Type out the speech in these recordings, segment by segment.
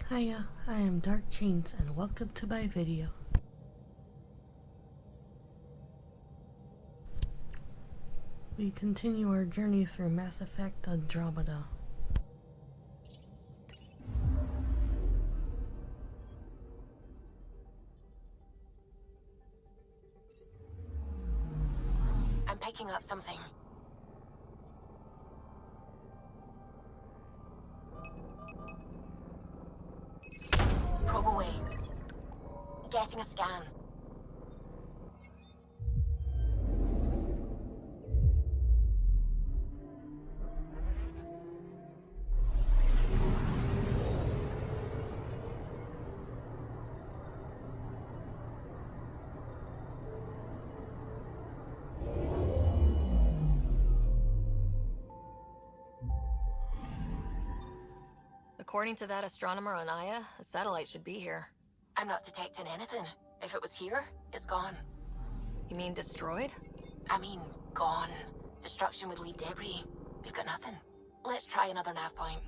Hiya, I am Dark Chains and welcome to my video. We continue our journey through Mass Effect Andromeda. I'm picking up something. Probe away. Getting a scan. According to that astronomer on Aya, a satellite should be here. I'm not detecting anything. If it was here, it's gone. You mean destroyed? I mean, gone. Destruction would leave debris. We've got nothing. Let's try another nav point.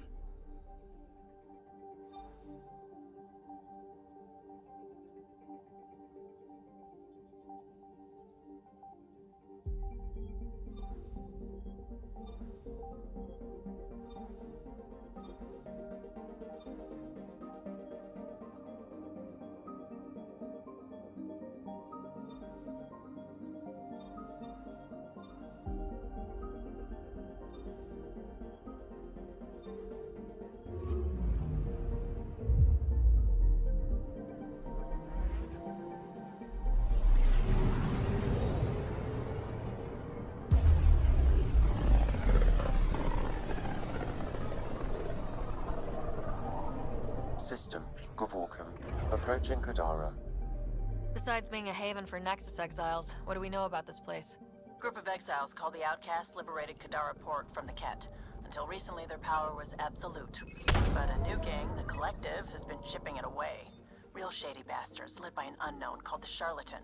System, Gavorkum. Approaching Kadara. Besides being a haven for Nexus exiles, what do we know about this place? Group of exiles called the Outcasts liberated Kadara port from the Ket. Until recently, their power was absolute. But a new gang, the Collective, has been chipping it away. Real shady bastards led by an unknown called the Charlatan.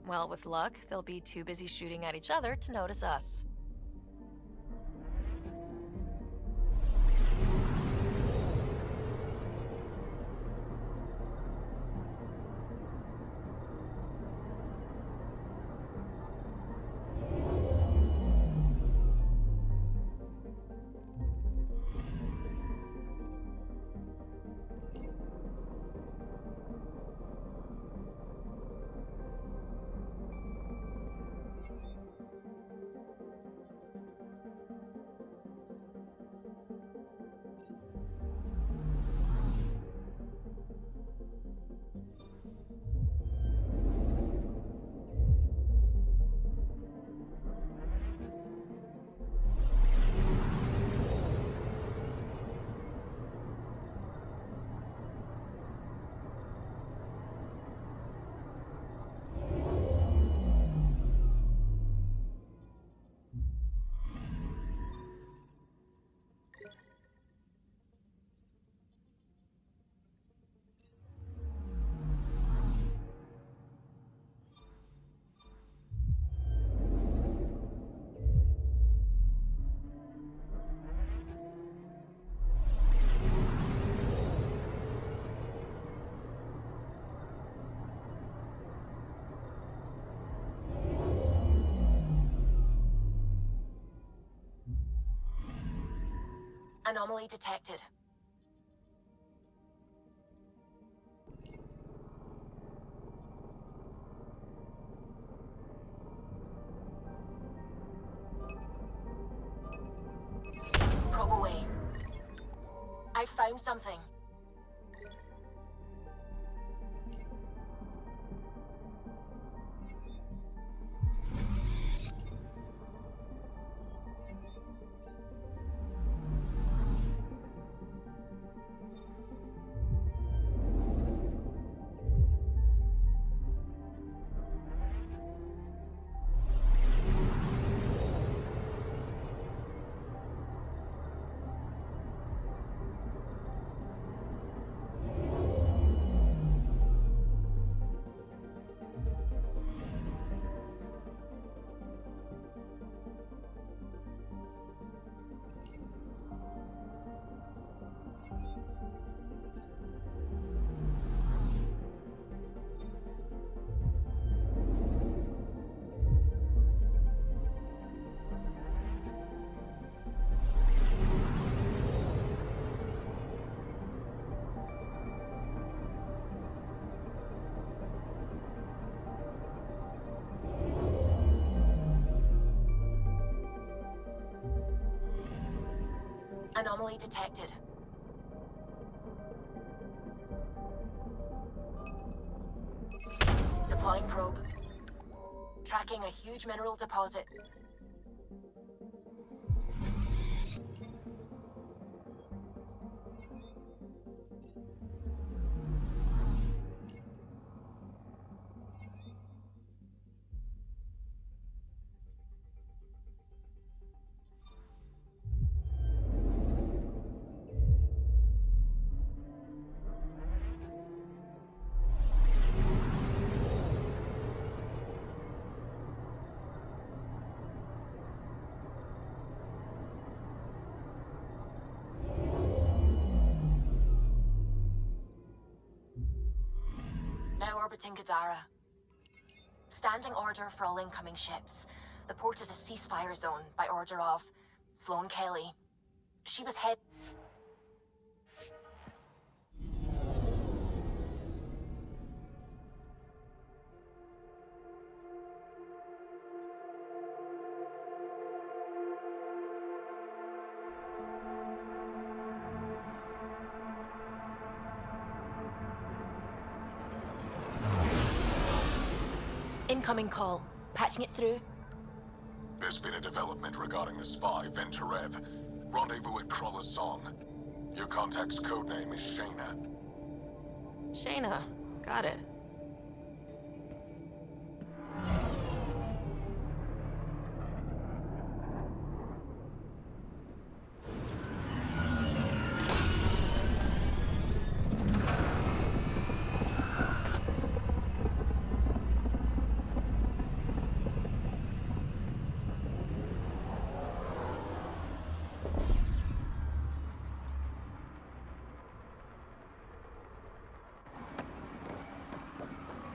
Well, with luck, they'll be too busy shooting at each other to notice us. Anomaly detected. Probe away. I found something. Anomaly detected. Deploying probe. Tracking a huge mineral deposit. Now orbiting Kadara. Standing order for all incoming ships. The port is a ceasefire zone by order of Sloane Kelly. She was head... Incoming call. Patching it through. There's been a development regarding the spy, Venturev. Rendezvous at Crawler's Song. Your contact's codename is Shayna. Shayna. Got it.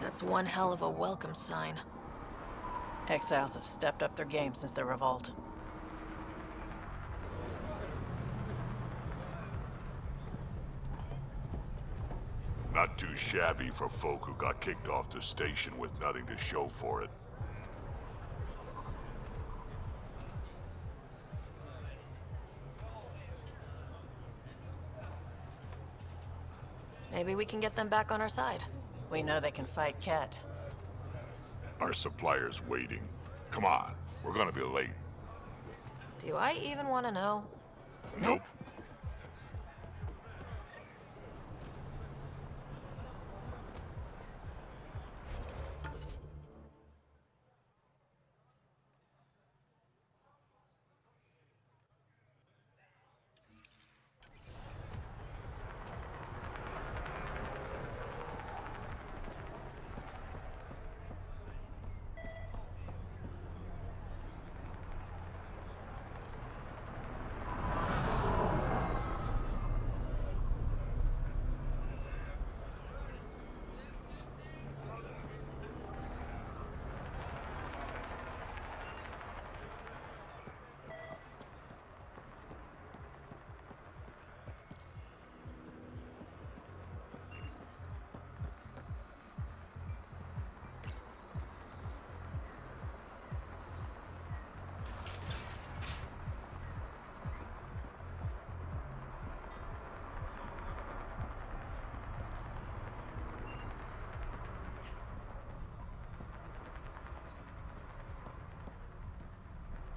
That's one hell of a welcome sign. Exiles have stepped up their game since the revolt. Not too shabby for folk who got kicked off the station with nothing to show for it. Maybe we can get them back on our side. We know they can fight Ket. Our supplier's waiting. Come on, we're gonna be late. Do I even want to know? Nope.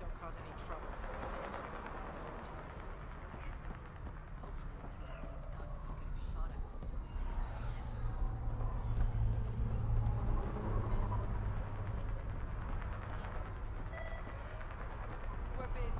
Don't cause any trouble. We're busy.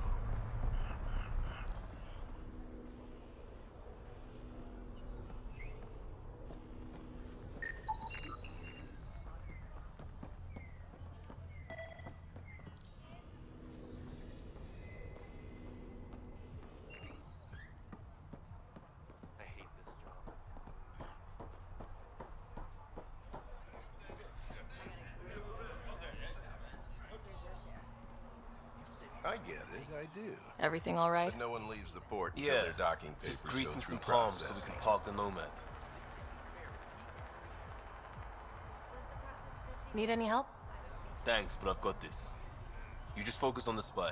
I get it, I do. Everything all right? But no one leaves the port until Yeah, their docking papers just go greasing through some palms so we processing. can park the Nomad. Need any help? Thanks, but I've got this. You just focus on the spy.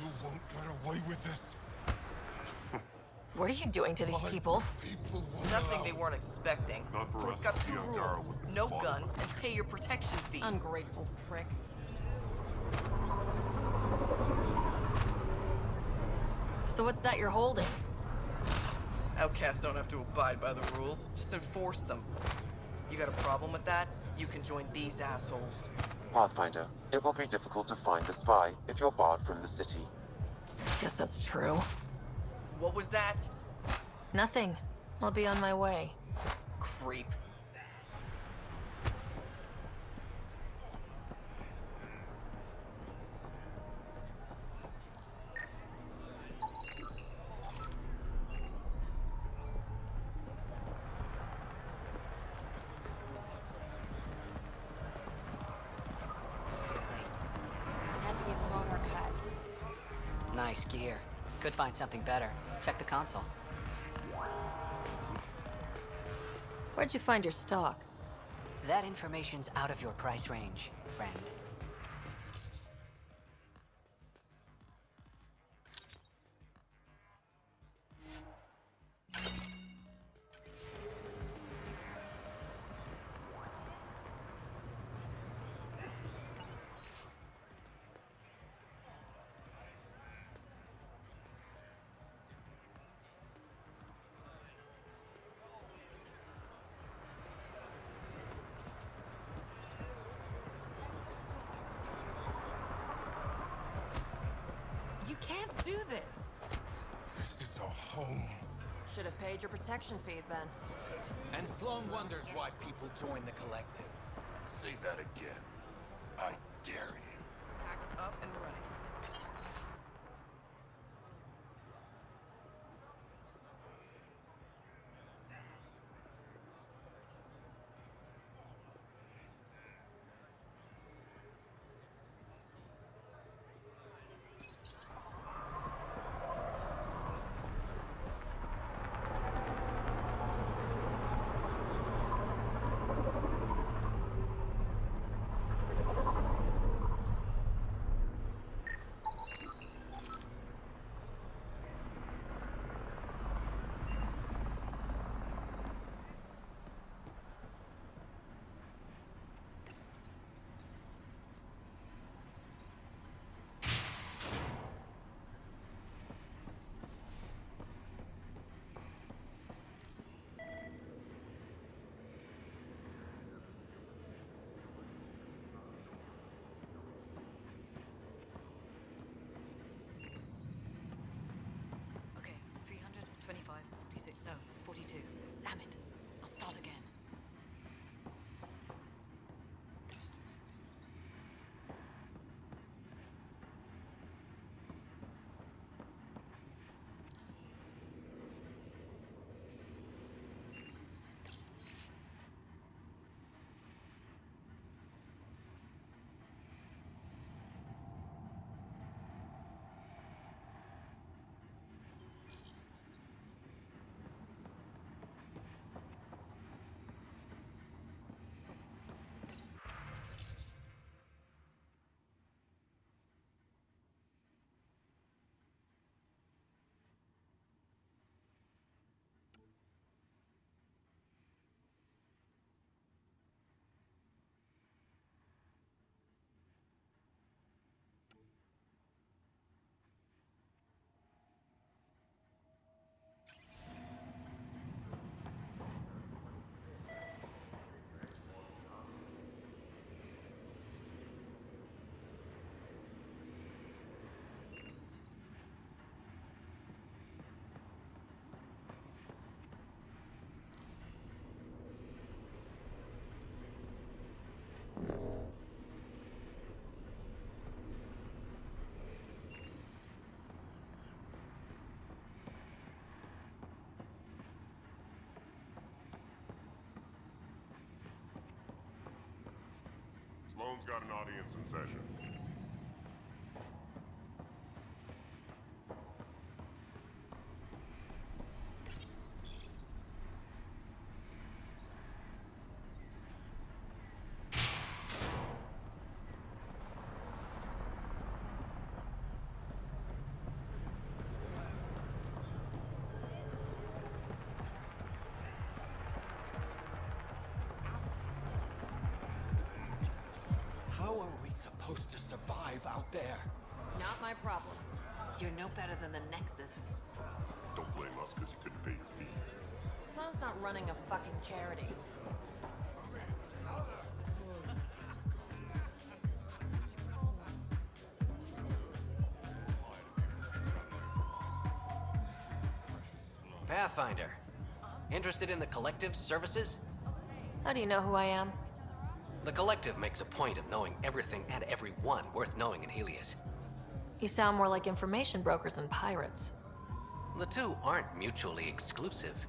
You won't get away with this. What are you doing to these people? People won't Nothing they allow- weren't expecting. Not for But us it's got to two be on Dara rules. with this No spot. guns and pay your protection fees. Ungrateful prick. So what's that you're holding? Outcasts don't have to abide by the rules. Just enforce them. You got a problem with that? You can join these assholes. Pathfinder, it will be difficult to find the spy if you're barred from the city. Guess that's true. What was that? Nothing. I'll be on my way. Creep. Had to give Sloan her cut. Nice gear. Could find something better. Check the console. Where'd you find your stock? That information's out of your price range, friend. You can't do this. This is a home. Should have paid your protection fees then. And Sloan wonders why people join the collective. Say that again. I dare you. Packs up and running. Okay, 325, 46, no, 42. Damn it. I'll start again. Sloan's got an audience in session. supposed to survive out there? Not my problem. You're no better than the Nexus. Don't blame us because you couldn't pay your fees. Sloan's not running a fucking charity. Pathfinder. Interested in the Collective's services? How do you know who I am? The Collective makes a point of knowing everything and everyone worth knowing in Helios. You sound more like information brokers than pirates. The two aren't mutually exclusive.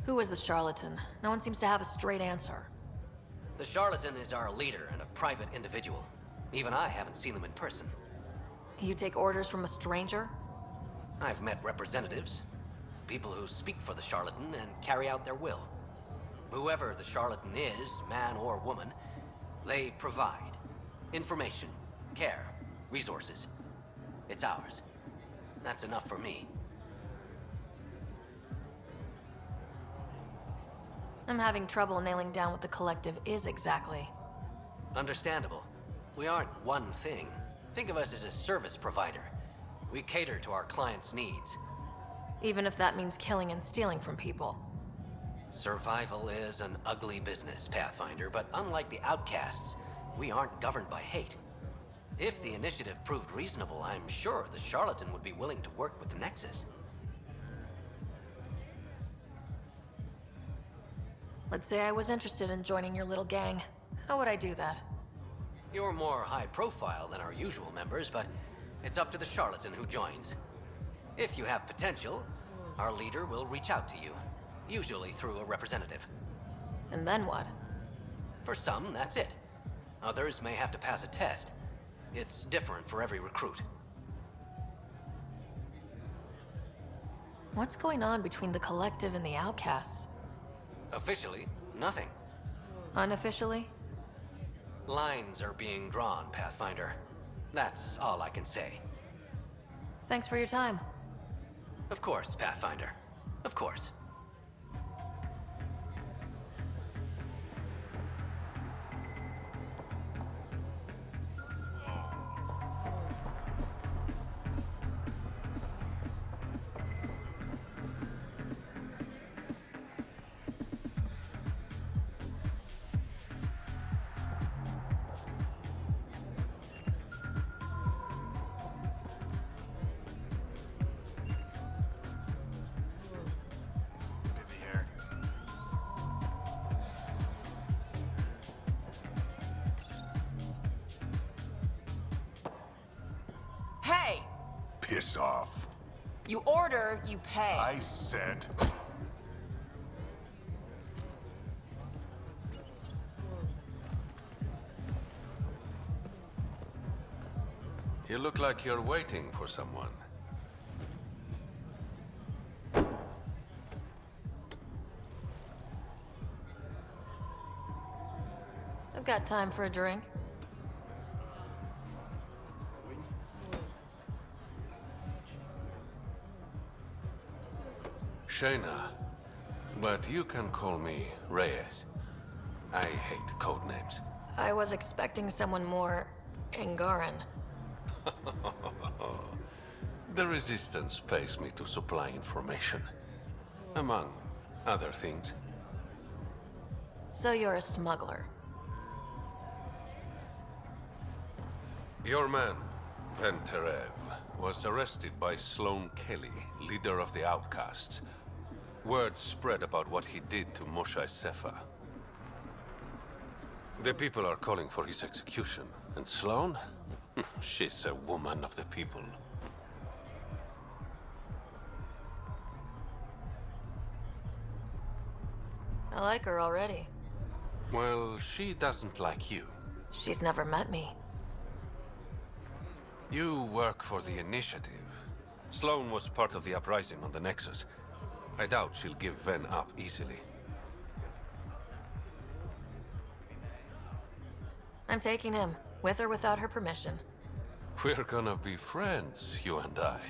Who is the charlatan? No one seems to have a straight answer. The charlatan is our leader and a private individual. Even I haven't seen them in person. You take orders from a stranger? I've met representatives, people who speak for the charlatan and carry out their will. Whoever the charlatan is, man or woman, they provide information, care, resources. It's ours. That's enough for me. I'm having trouble nailing down what the Collective is exactly. Understandable. We aren't one thing. Think of us as a service provider. We cater to our clients' needs. Even if that means killing and stealing from people. Survival is an ugly business, Pathfinder, but unlike the outcasts, we aren't governed by hate. If the initiative proved reasonable, I'm sure the charlatan would be willing to work with the Nexus. Let's say I was interested in joining your little gang. How would I do that? You're more high profile than our usual members, but it's up to the charlatan who joins. If you have potential, our leader will reach out to you, usually through a representative. And then what? For some, that's it. Others may have to pass a test. It's different for every recruit. What's going on between the Collective and the outcasts? Officially, nothing. Unofficially? Lines are being drawn, Pathfinder. That's all I can say. Thanks for your time. Of course, Pathfinder. Of course. Hey! Piss off. You order, you pay. I said... You look like you're waiting for someone. I've got time for a drink. Shayna, but you can call me Reyes. I hate code names. I was expecting someone more Angaran. The Resistance pays me to supply information, among other things. So you're a smuggler. Your man, Venterev, was arrested by Sloan Kelly, leader of the Outcasts. Word spread about what he did to Moshe Sefa. The people are calling for his execution. And Sloan? She's a woman of the people. I like her already. Well, she doesn't like you. She's never met me. You work for the Initiative. Sloan was part of the uprising on the Nexus. I doubt she'll give Ven up easily. I'm taking him, with or without her permission. We're gonna be friends, you and I.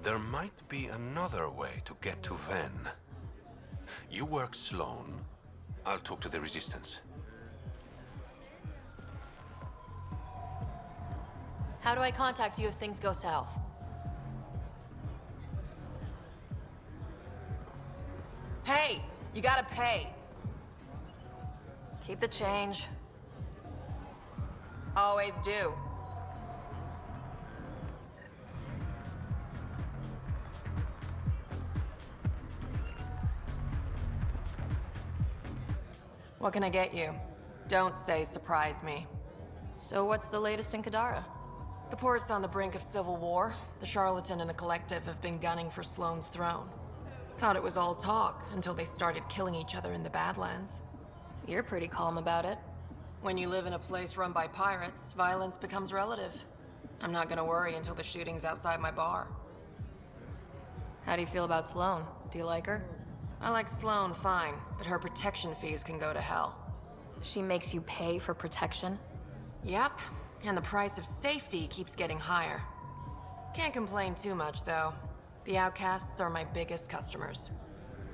There might be another way to get to Ven. You work Sloan, I'll talk to the Resistance. How do I contact you if things go south? Hey, you gotta pay. Keep the change. Always do. What can I get you? Don't say surprise me. So what's the latest in Kadara? The port's on the brink of civil war. The Charlatan and the Collective have been gunning for Sloane's throne. Thought it was all talk until they started killing each other in the Badlands. You're pretty calm about it. When you live in a place run by pirates, violence becomes relative. I'm not gonna worry until the shooting's outside my bar. How do you feel about Sloane? Do you like her? I like Sloane fine, but her protection fees can go to hell. She makes you pay for protection? Yep, and the price of safety keeps getting higher. Can't complain too much, though. The outcasts are my biggest customers.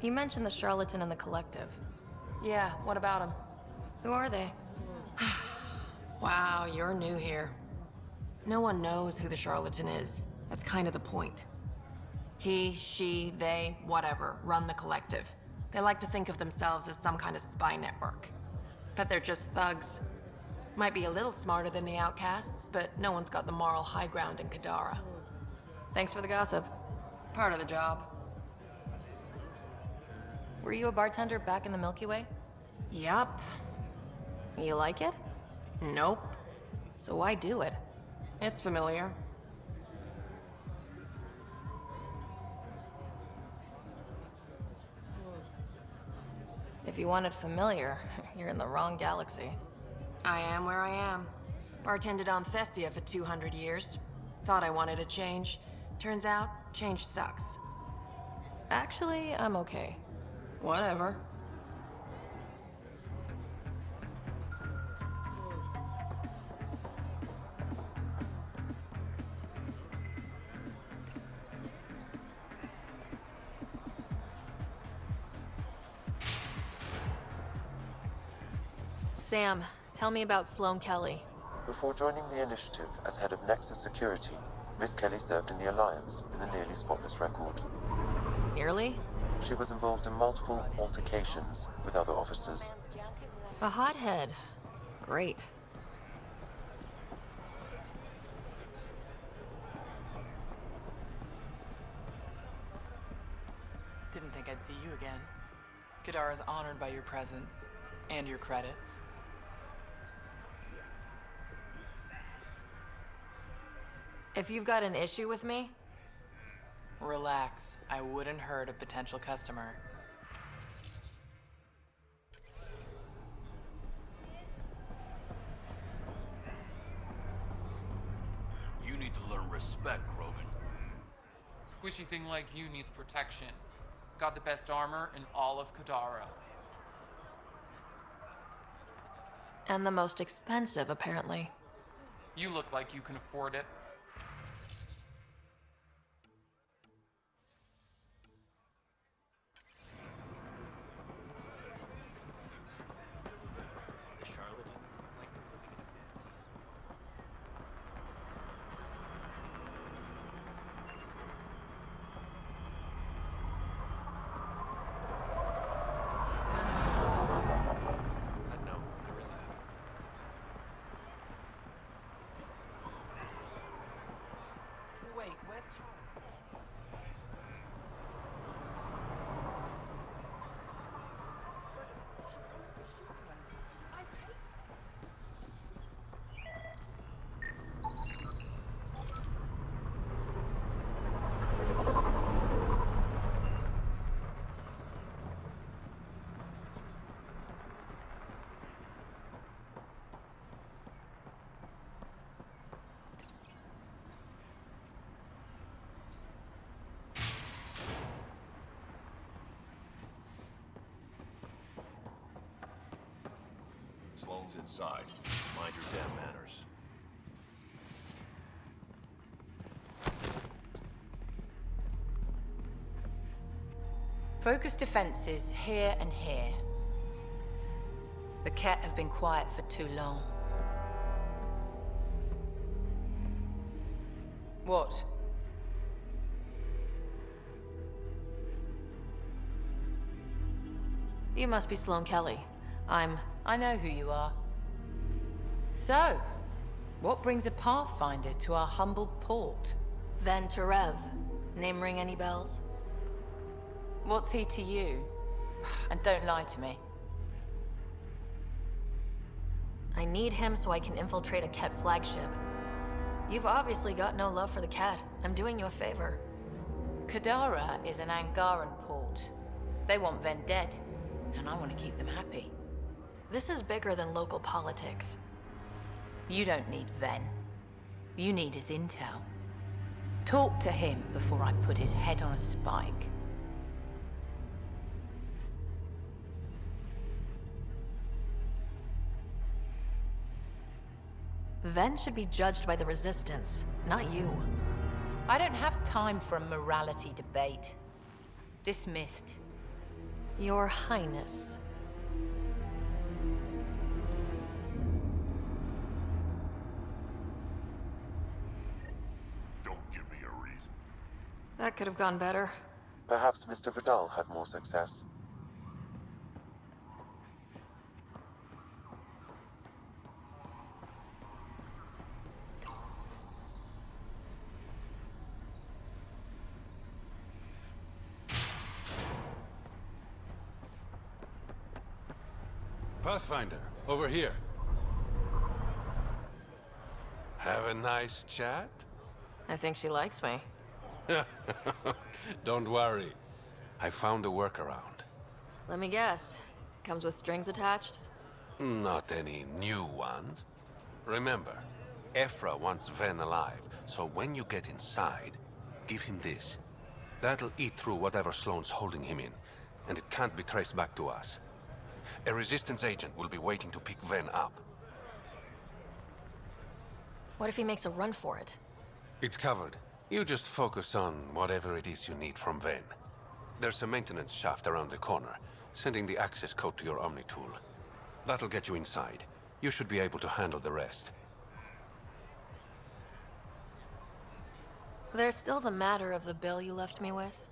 You mentioned the Charlatan and the Collective. Yeah, what about them? Who are they? Wow, you're new here. No one knows who the Charlatan is. That's kind of the point. He, she, they, whatever, run the Collective. They like to think of themselves as some kind of spy network. But they're just thugs. Might be a little smarter than the outcasts, but no one's got the moral high ground in Kadara. Thanks for the gossip. Part of the job. Were you a bartender back in the Milky Way? Yup. You like it? Nope. So why do it? It's familiar. If you want it familiar, you're in the wrong galaxy. I am where I am. Bartended on Thessia for 200 years. Thought I wanted a change. Turns out, change sucks. Actually, I'm okay. Whatever. Sam, tell me about Sloane Kelly. Before joining the initiative as head of Nexus Security, Miss Kelly served in the Alliance with a nearly spotless record. Nearly? She was involved in multiple altercations with other officers. A hothead. Great. Didn't think I'd see you again. Kadara's honored by your presence and your credits. If you've got an issue with me... Relax. I wouldn't hurt a potential customer. You need to learn respect, Krogan. Squishy thing like you needs protection. Got the best armor in all of Kadara. And the most expensive, apparently. You look like you can afford it. Wait, where's Tara? She promised me shooting lessons. I paid. Sloane's inside. Mind your damn manners. Focus defenses here and here. The Ket have been quiet for too long. What? You must be Sloane Kelly. I know who you are. So, what brings a Pathfinder to our humble port? Ven Terev. Name ring any bells? What's he to you? And don't lie to me. I need him so I can infiltrate a Ket flagship. You've obviously got no love for the Ket. I'm doing you a favor. Kadara is an Angaran port. They want Ven dead, and I want to keep them happy. This is bigger than local politics. You don't need Ven. You need his intel. Talk to him before I put his head on a spike. Ven should be judged by the Resistance, not you. I don't have time for a morality debate. Dismissed. Your Highness. Don't give me a reason. That could have gone better. Perhaps Mr. Vidal had more success. Pathfinder, over here. Have a nice chat? I think she likes me. Don't worry. I found a workaround. Let me guess. Comes with strings attached? Not any new ones. Remember, Ephra wants Ven alive, so when you get inside, give him this. That'll eat through whatever Sloane's holding him in, and it can't be traced back to us. A Resistance agent will be waiting to pick Ven up. What if he makes a run for it? It's covered. You just focus on whatever it is you need from Ven. There's a maintenance shaft around the corner, sending the access code to your Omni tool. That'll get you inside. You should be able to handle the rest. There's still the matter of the bill you left me with?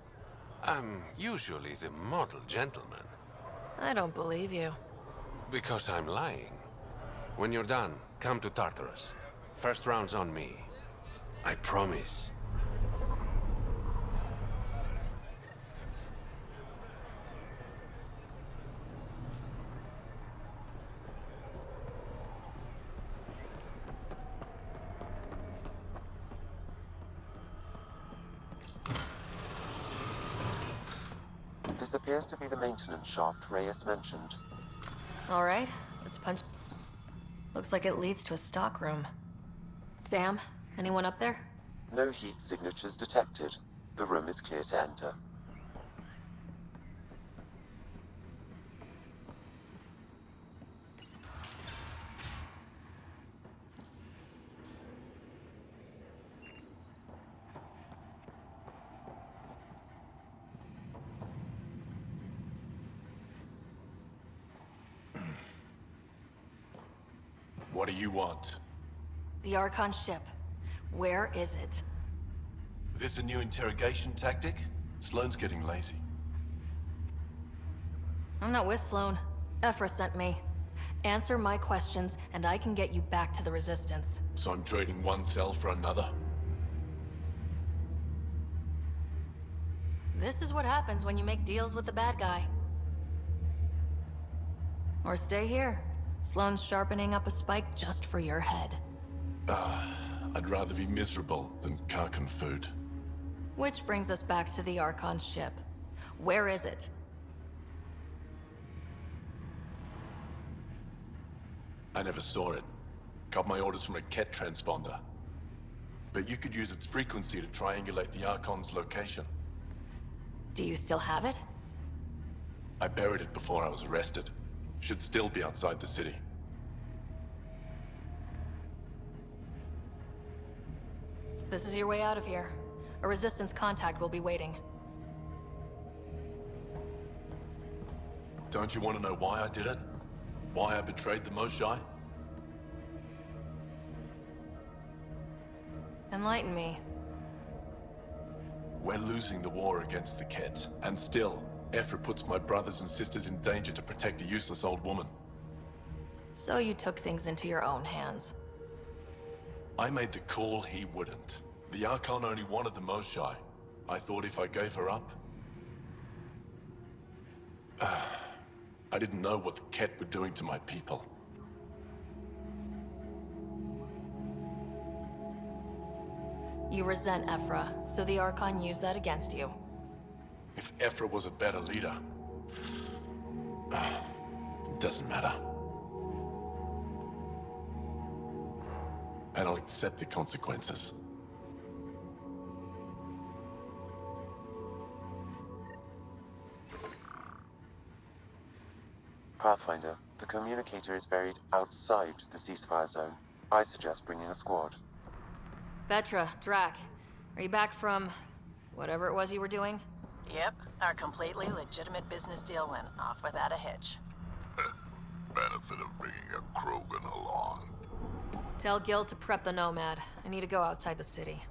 I'm usually the model gentleman. I don't believe you. Because I'm lying. When you're done, come to Tartarus. First round's on me. I promise. This appears to be the maintenance shaft Reyes mentioned. All right, let's punch. Looks like it leads to a stockroom. Sam, anyone up there? No heat signatures detected. The room is clear to enter. What do you want? The Archon ship. Where is it? This a new interrogation tactic? Sloane's getting lazy. I'm not with Sloane. Ephra sent me. Answer my questions, and I can get you back to the Resistance. So I'm trading one cell for another? This is what happens when you make deals with the bad guy. Or stay here. Sloane's sharpening up a spike just for your head. I'd rather be miserable than Karkan food. Which brings us back to the Archon ship. Where is it? I never saw it. Got my orders from a Ket transponder. But you could use its frequency to triangulate the Archon's location. Do you still have it? I buried it before I was arrested. Should still be outside the city. This is your way out of here. A Resistance contact will be waiting. Don't you want to know why I did it? Why I betrayed the Moshae? Enlighten me. We're losing the war against the Ket, and still, Ephra puts my brothers and sisters in danger to protect a useless old woman. So you took things into your own hands. I made the call he wouldn't. The Archon only wanted the Moshae. I thought if I gave her up... I didn't know what the Ket were doing to my people. You resent Ephra, so the Archon used that against you. If Ephra was a better leader... it doesn't matter. And I'll accept the consequences. Pathfinder, the communicator is buried outside the ceasefire zone. I suggest bringing a squad. Vetra, Drac, are you back from whatever it was you were doing? Yep, our completely legitimate business deal went off without a hitch. Benefit of bringing a Krogan along. Tell Gil to prep the Nomad. I need to go outside the city.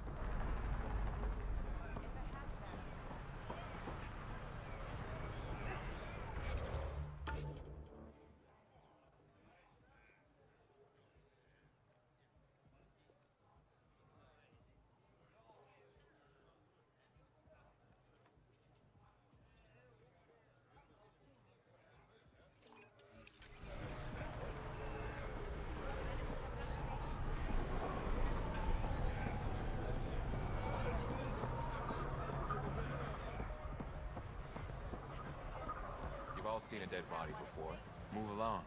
You've all seen a dead body before. Move along.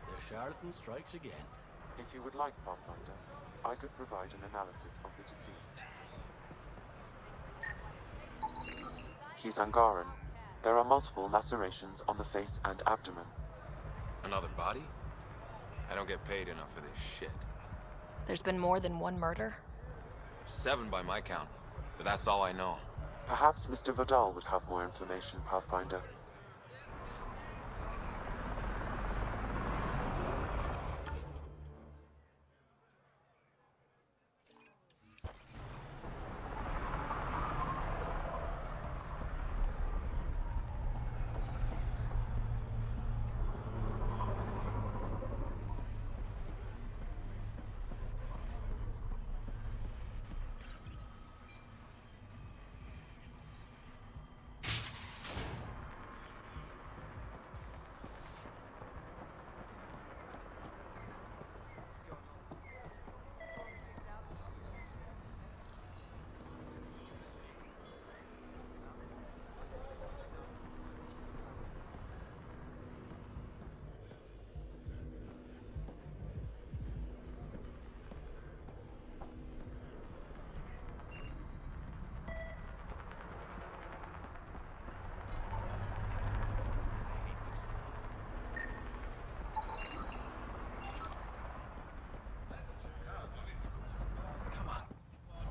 The charlatan strikes again. If you would like, Pathfinder, I could provide an analysis of the deceased. He's Angaran. There are multiple lacerations on the face and abdomen. Another body? I don't get paid enough for this shit. There's been more than one murder? 7 by my count, but that's all I know. Perhaps Mr. Vidal would have more information, Pathfinder.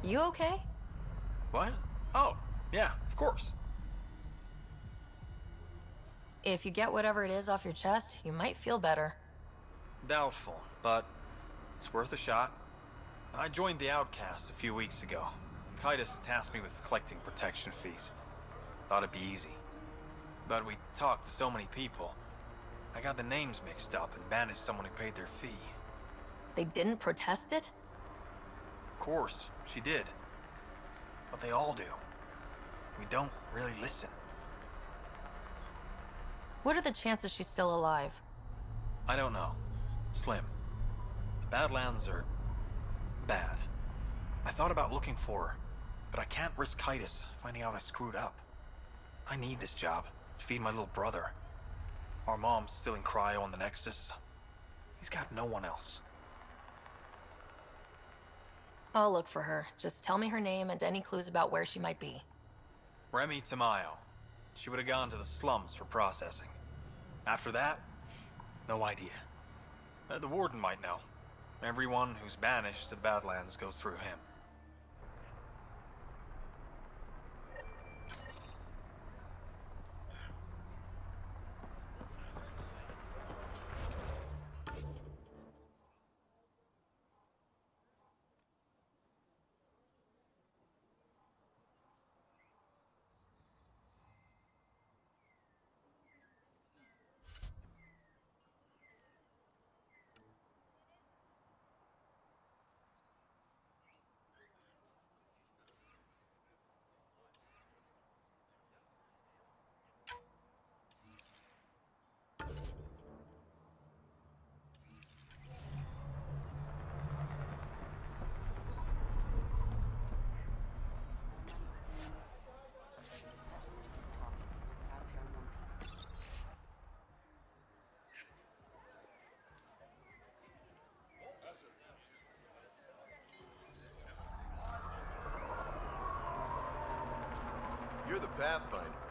You okay? What? Oh, yeah, of course. If you get whatever it is off your chest, you might feel better. Doubtful, but it's worth a shot. I joined the Outcasts a few weeks ago. Titus tasked me with collecting protection fees. Thought it'd be easy. But we talked to so many people. I got the names mixed up and banished someone who paid their fee. They didn't protest it? Of course, she did. But they all do. We don't really listen. What are the chances she's still alive? I don't know. Slim. The Badlands are bad. I thought about looking for her, but I can't risk Titus finding out I screwed up. I need this job to feed my little brother. Our mom's still in cryo on the Nexus. He's got no one else. I'll look for her. Just tell me her name and any clues about where she might be. Remy Tamayo. She would have gone to the slums for processing. After that, no idea. The warden might know. Everyone who's banished to the Badlands goes through him. Pathfinder.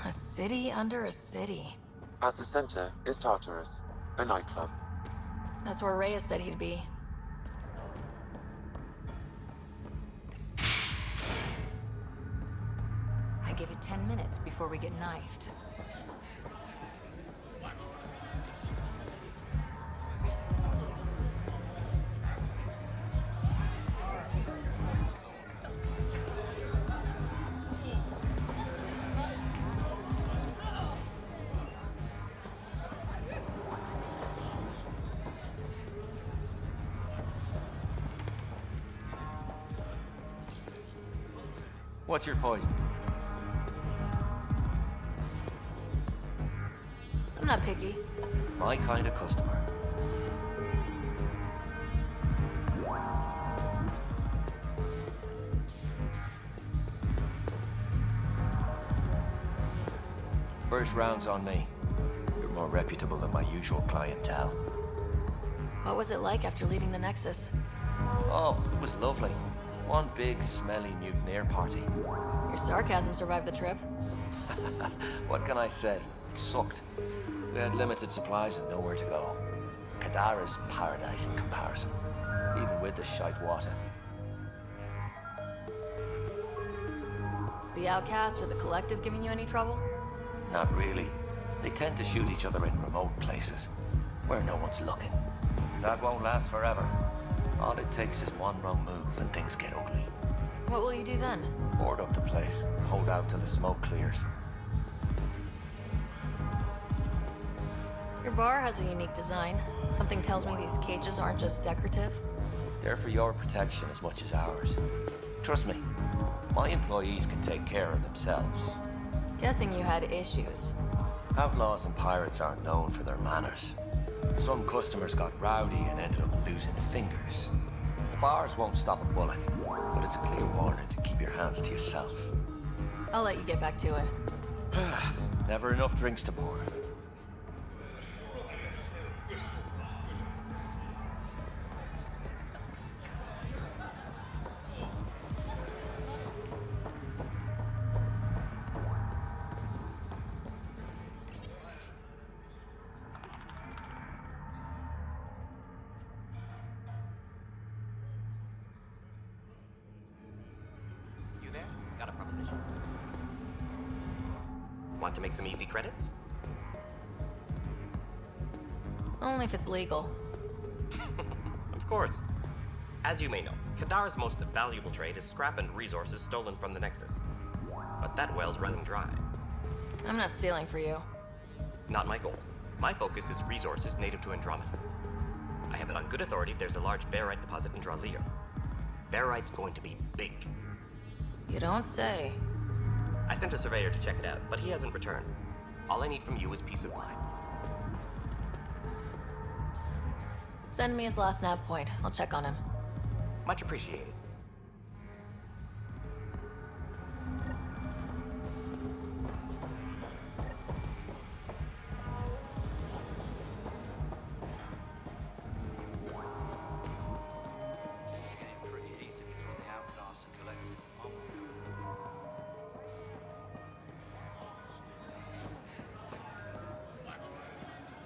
A city under a city. At the center is Tartarus, a nightclub. That's where Reyes said he'd be. I give it 10 minutes before we get knifed. What's your poison? I'm not picky. My kind of customer. First round's on me. You're more reputable than my usual clientele. What was it like after leaving the Nexus? Oh, it was lovely. One big, smelly mutineer party. Your sarcasm survived the trip. What can I say? It sucked. We had limited supplies and nowhere to go. Kadara's paradise in comparison, even with the shite water. The Outcast or the Collective giving you any trouble? Not really. They tend to shoot each other in remote places, where no one's looking. That won't last forever. All it takes is one wrong move and things get ugly. What will you do then? Board up the place, hold out till the smoke clears. Your bar has a unique design. Something tells me these cages aren't just decorative. They're for your protection as much as ours. Trust me, my employees can take care of themselves. Guessing you had issues. Outlaws and pirates aren't known for their manners. Some customers got rowdy and ended up losing fingers. The bars won't stop a bullet, but it's a clear warning to keep your hands to yourself. I'll let you get back to it. Never enough drinks to pour. Want to make some easy credits? Only if it's legal. Of course. As you may know, Kadara's most valuable trade is scrap and resources stolen from the Nexus. But that well's running dry. I'm not stealing for you. Not my goal. My focus is resources native to Andromeda. I have it on good authority there's a large barite deposit in Draleo. Barite's going to be big. You don't say. I sent a surveyor to check it out, but he hasn't returned. All I need from you is peace of mind. Send me his last nav point. I'll check on him. Much appreciated.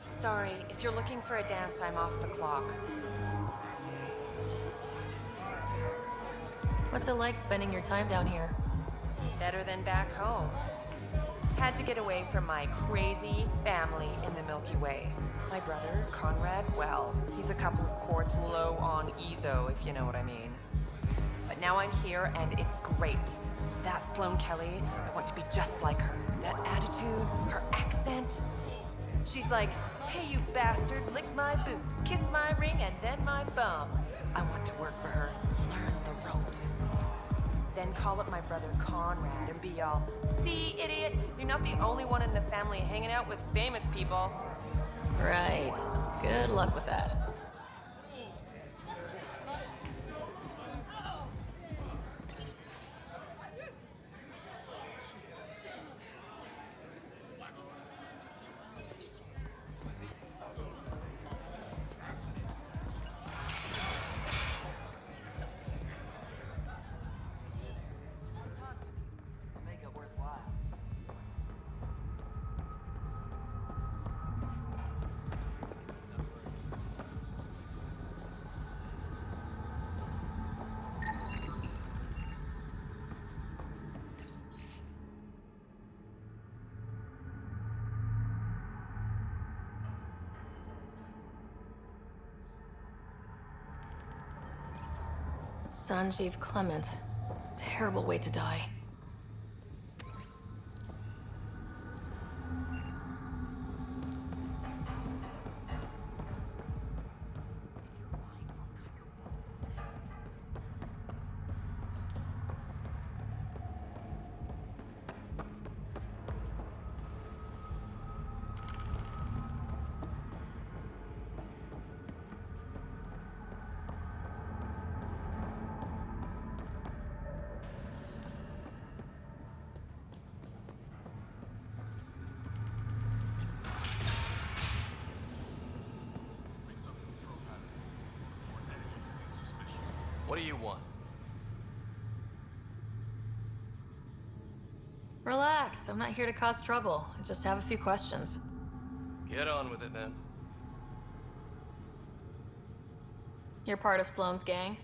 Sorry, if you're looking for a dance, I'm off the clock. What's it like spending your time down here? Better than back home. Had to get away from my crazy family in the Milky Way. My brother, Conrad, well, he's a couple of quarts low on EZO, if you know what I mean. But now I'm here, and it's great. That Sloane Kelly, I want to be just like her. That attitude, her accent. She's like, hey, you bastard, lick my boots, kiss my ring, and then my bum. I want to work for her, learn the ropes. Then call up my brother Conrad and be all, see, idiot, you're not the only one in the family hanging out with famous people. Right. Good luck with that. Make it worthwhile. Sanjeev Clement. Terrible way to die. What do you want? Relax, I'm not here to cause trouble. I just have a few questions. Get on with it then. You're part of Sloane's gang?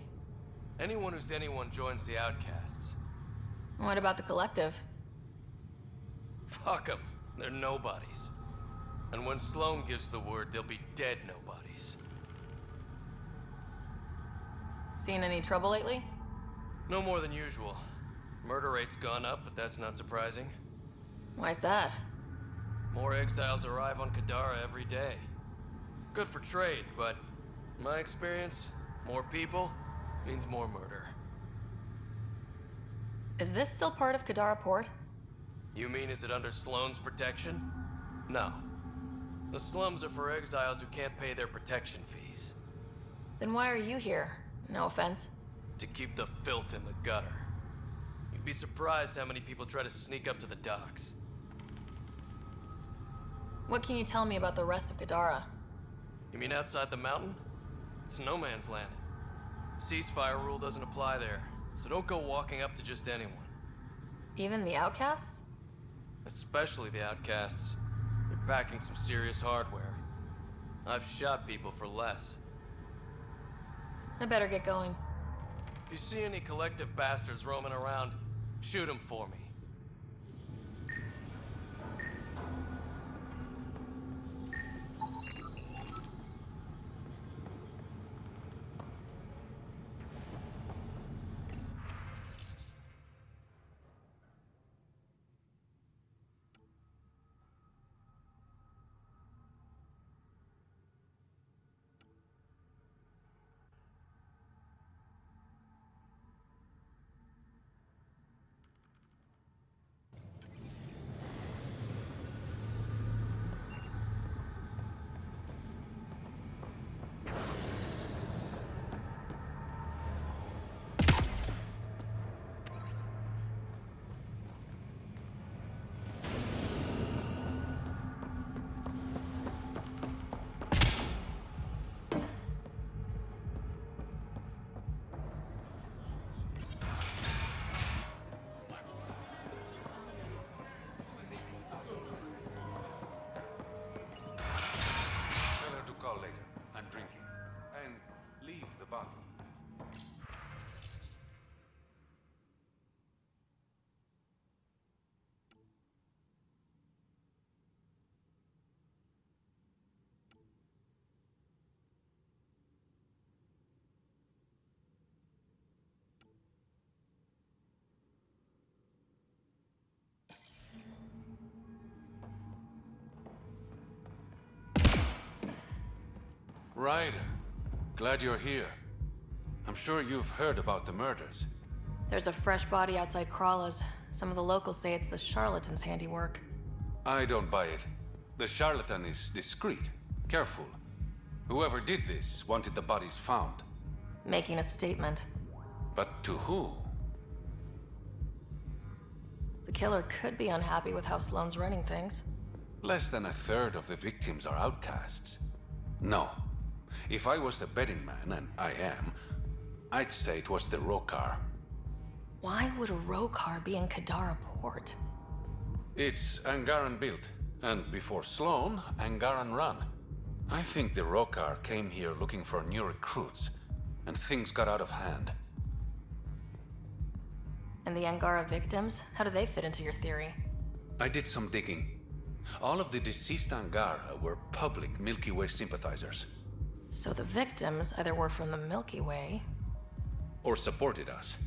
Anyone who's anyone joins the Outcasts. What about the Collective? Fuck them. They're nobodies. And when Sloane gives the word, they'll be dead nobodies. Seen any trouble lately? No more than usual. Murder rate's gone up, but that's not surprising. Why's that? More exiles arrive on Kadara every day. Good for trade, but in my experience, more people means more murder. Is this still part of Kadara Port? You mean is it under Sloane's protection? No. The slums are for exiles who can't pay their protection fees. Then why are you here? No offense. To keep the filth in the gutter. You'd be surprised how many people try to sneak up to the docks. What can you tell me about the rest of Kadara? You mean outside the mountain? It's no man's land. Ceasefire rule doesn't apply there, so don't go walking up to just anyone. Even the outcasts? Especially the outcasts. They're packing some serious hardware. I've shot people for less. I better get going. If you see any collective bastards roaming around, shoot them for me. Ryder, glad you're here. I'm sure you've heard about the murders. There's a fresh body outside Crawla's. Some of the locals say it's the charlatan's handiwork. I don't buy it. The charlatan is discreet, careful. Whoever did this wanted the bodies found. Making a statement. But to who? The killer could be unhappy with how Sloane's running things. Less than a third of the victims are outcasts. No. If I was the betting man, and I am, I'd say it was the Rokar. Why would a Rokar be in Kadara port? It's Angaran built, and before Sloane, Angaran run. I think the Rokar came here looking for new recruits, and things got out of hand. And the Angara victims? How do they fit into your theory? I did some digging. All of the deceased Angara were public Milky Way sympathizers. So the victims either were from the Milky Way... or supported us.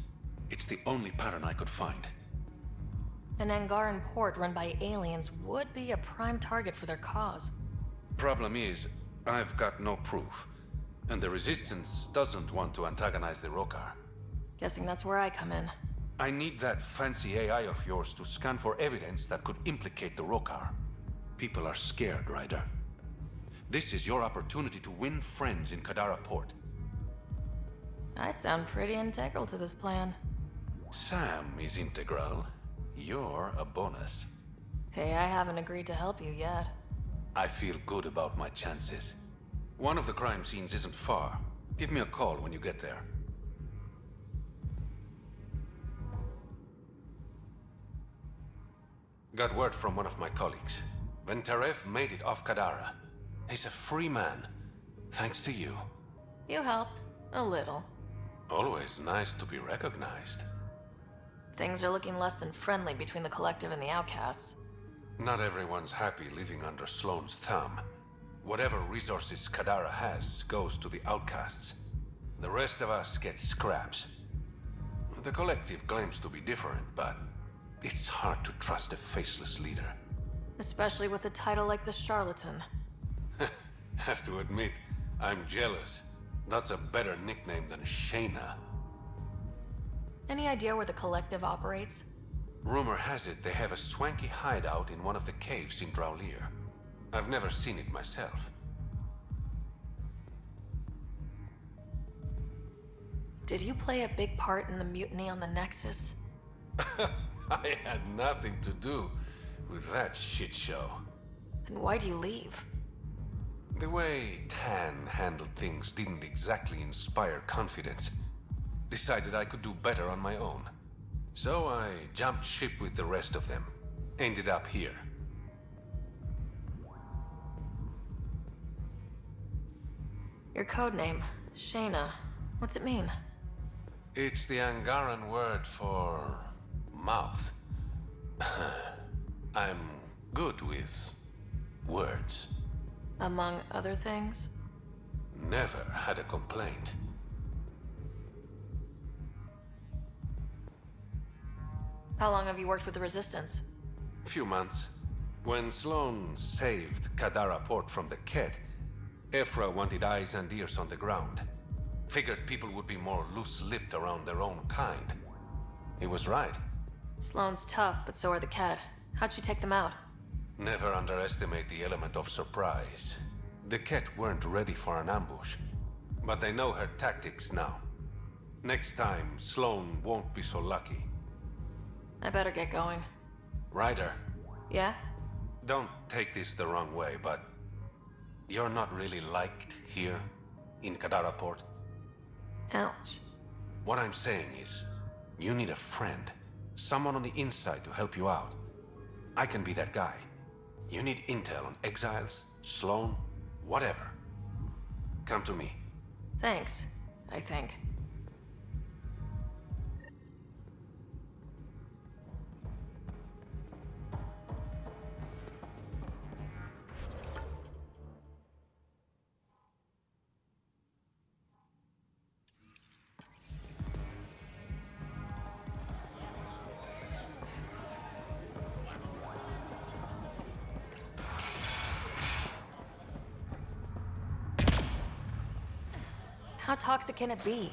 It's the only pattern I could find. An Angaran port run by aliens would be a prime target for their cause. Problem is, I've got no proof. And the Resistance doesn't want to antagonize the Rokar. Guessing that's where I come in. I need that fancy AI of yours to scan for evidence that could implicate the Rokar. People are scared, Ryder. This is your opportunity to win friends in Kadara Port. I sound pretty integral to this plan. Sam is integral. You're a bonus. Hey, I haven't agreed to help you yet. I feel good about my chances. One of the crime scenes isn't far. Give me a call when you get there. Got word from one of my colleagues. Venterev made it off Kadara. He's a free man. Thanks to you. You helped. A little. Always nice to be recognized. Things are looking less than friendly between the Collective and the Outcasts. Not everyone's happy living under Sloane's thumb. Whatever resources Kadara has goes to the Outcasts. The rest of us get scraps. The Collective claims to be different, but it's hard to trust a faceless leader. Especially with a title like the Charlatan. Have to admit, I'm jealous. That's a better nickname than Shayna. Any idea where the Collective operates? Rumor has it they have a swanky hideout in one of the caves in Draulir. I've never seen it myself. Did you play a big part in the mutiny on the Nexus? I had nothing to do with that shit show. Then why do you leave? The way Tan handled things didn't exactly inspire confidence. Decided I could do better on my own. So I jumped ship with the rest of them. Ended up here. Your codename, Shayna. What's it mean? It's the Angaran word for mouth. I'm good with words. Among other things? Never had a complaint. How long have you worked with the Resistance? Few months. When Sloane saved Kadara Port from the Ket, Ephra wanted eyes and ears on the ground. Figured people would be more loose-lipped around their own kind. He was right. Sloane's tough, but so are the Ket. How'd you take them out? Never underestimate the element of surprise. The Ket weren't ready for an ambush, but they know her tactics now. Next time, Sloane won't be so lucky. I better get going. Ryder. Yeah? Don't take this the wrong way, but you're not really liked here in Kadara Port. Ouch. What I'm saying is, you need a friend. Someone on the inside to help you out. I can be that guy. You need intel on exiles, Sloane, whatever. Come to me. Thanks, I think. How toxic can it be?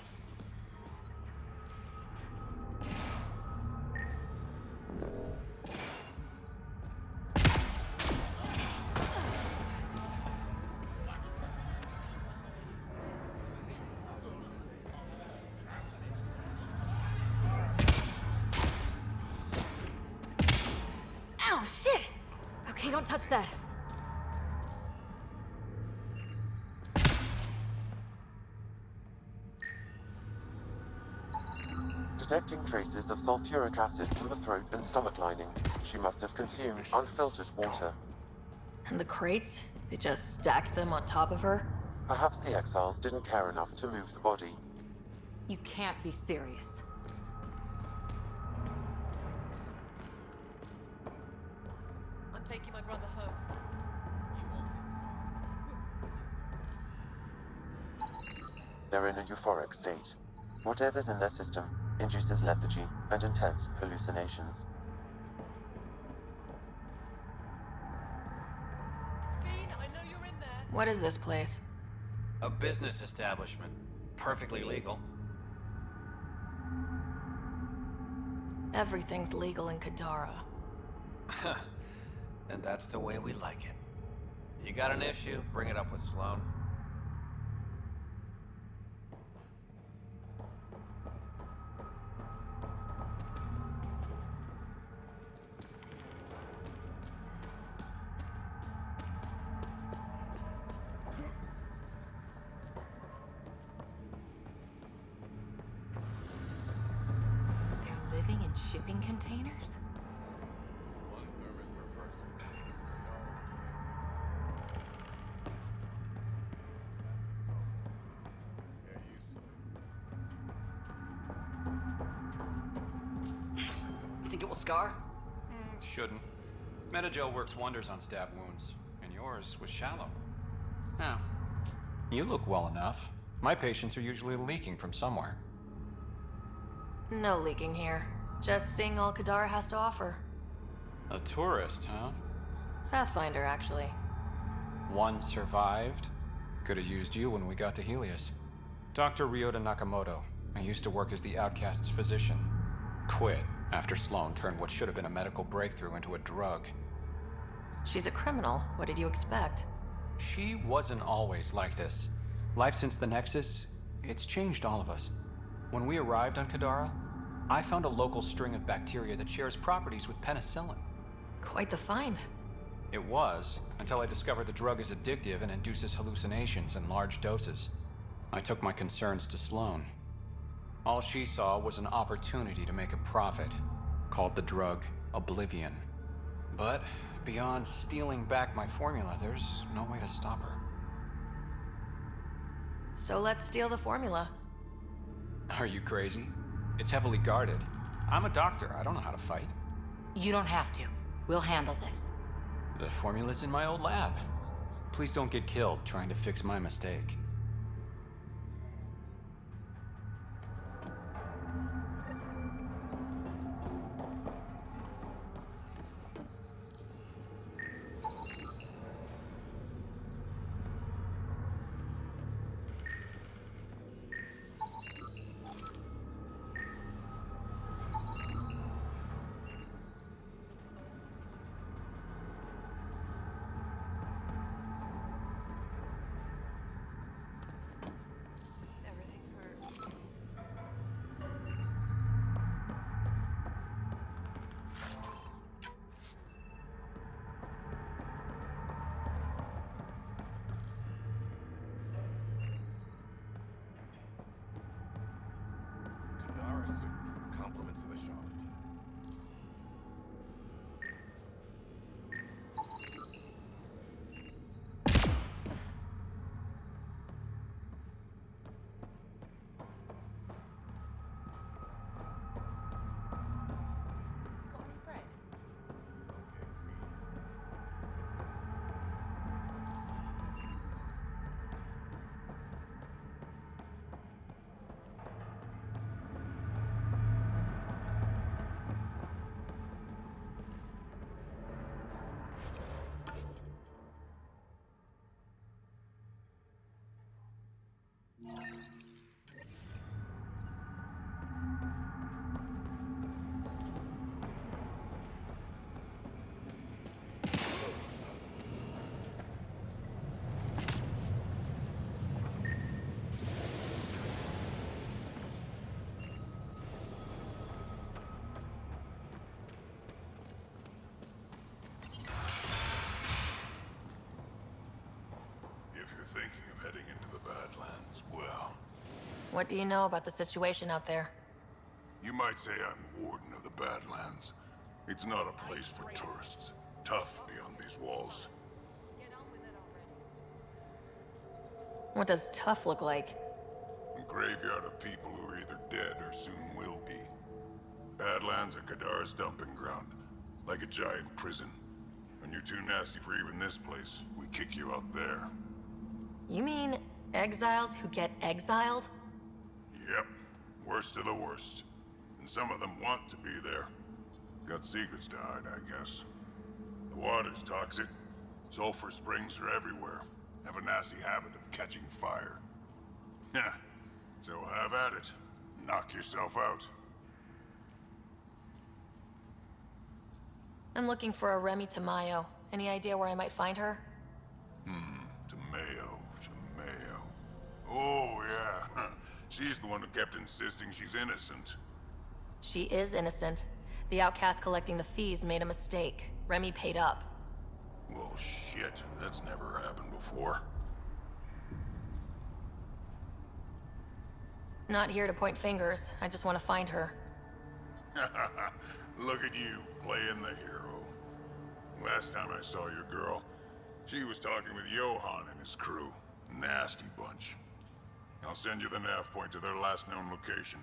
Ow, shit! Okay, don't touch that. Detecting traces of sulfuric acid in the throat and stomach lining. She must have consumed unfiltered water. And the crates? They just stacked them on top of her? Perhaps the exiles didn't care enough to move the body. You can't be serious. I'm taking my brother home. They're in a euphoric state. Whatever's in their system induces lethargy and intense hallucinations. What is this place? A business establishment. Perfectly legal. Everything's legal in Kadara. And that's the way we like it. You got an issue, bring it up with Sloan. They're living in shipping containers? Think it will scar? Shouldn't. Metagel works wonders on stab wounds, and yours was shallow. Now, you look well enough. My patients are usually leaking from somewhere. No leaking here. Just seeing all Kadara has to offer. A tourist, huh? Pathfinder, actually. One survived. Could have used you when we got to Helios. Dr. Ryota Nakamoto. I used to work as the Outcast's physician. Quit after Sloan turned what should have been a medical breakthrough into a drug. She's a criminal. What did you expect? She wasn't always like this. Life since the Nexus, it's changed all of us. When we arrived on Kadara, I found a local string of bacteria that shares properties with penicillin. Quite the find. It was, until I discovered the drug is addictive and induces hallucinations in large doses. I took my concerns to Sloan. All she saw was an opportunity to make a profit, called the drug Oblivion. But beyond stealing back my formula, there's no way to stop her. So let's steal the formula. Are you crazy? It's heavily guarded. I'm a doctor. I don't know how to fight. You don't have to. We'll handle this. The formula's in my old lab. Please don't get killed trying to fix my mistake. Compliments of the Charlotte. What do you know about the situation out there? You might say I'm warden of the Badlands. It's not a place for tourists. Tough beyond these walls. What does tough look like? A graveyard of people who are either dead or soon will be. Badlands are Kadara's dumping ground. Like a giant prison. When you're too nasty for even this place, we kick you out there. You mean exiles who get exiled? Yep. Worst of the worst. And some of them want to be there. Got secrets to hide, I guess. The water's toxic. Sulfur springs are everywhere. Have a nasty habit of catching fire. Yeah. So have at it. Knock yourself out. I'm looking for a Remy Tamayo. Any idea where I might find her? Tamayo. Oh, yeah. She's the one who kept insisting she's innocent. She is innocent. The outcast collecting the fees made a mistake. Remy paid up. Well, shit. That's never happened before. Not here to point fingers. I just want to find her. Look at you, playing the hero. Last time I saw your girl, she was talking with Johan and his crew. Nasty bunch. I'll send you the nav point to their last known location.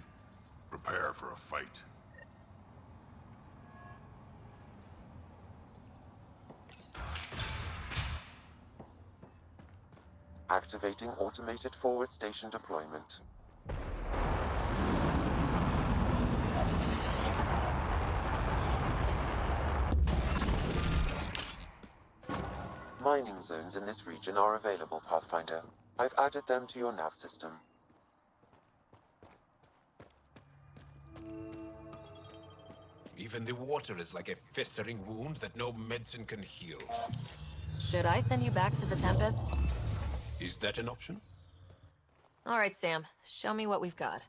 Prepare for a fight. Activating automated forward station deployment. Mining zones in this region are available, Pathfinder. I've added them to your nav system. Even the water is like a festering wound that no medicine can heal. Should I send you back to the Tempest? Is that an option? All right, Sam. Show me what we've got.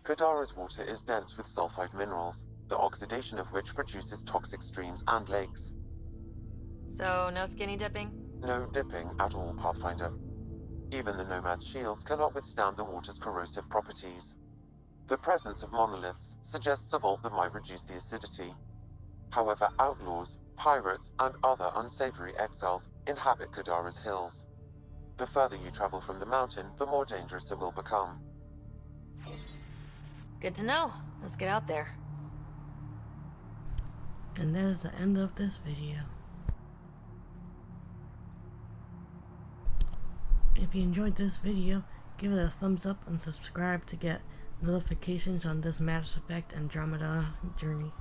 Kadara's water is dense with sulfide minerals, the oxidation of which produces toxic streams and lakes. So, no skinny dipping? No dipping at all, Pathfinder. Even the Nomad's shields cannot withstand the water's corrosive properties. The presence of monoliths suggests a vault that might reduce the acidity. However, outlaws, pirates, and other unsavory exiles inhabit Kadara's hills. The further you travel from the mountain, the more dangerous it will become. Good to know. Let's get out there. And that is the end of this video. If you enjoyed this video, give it a thumbs up and subscribe to get notifications on this Mass Effect Andromeda journey.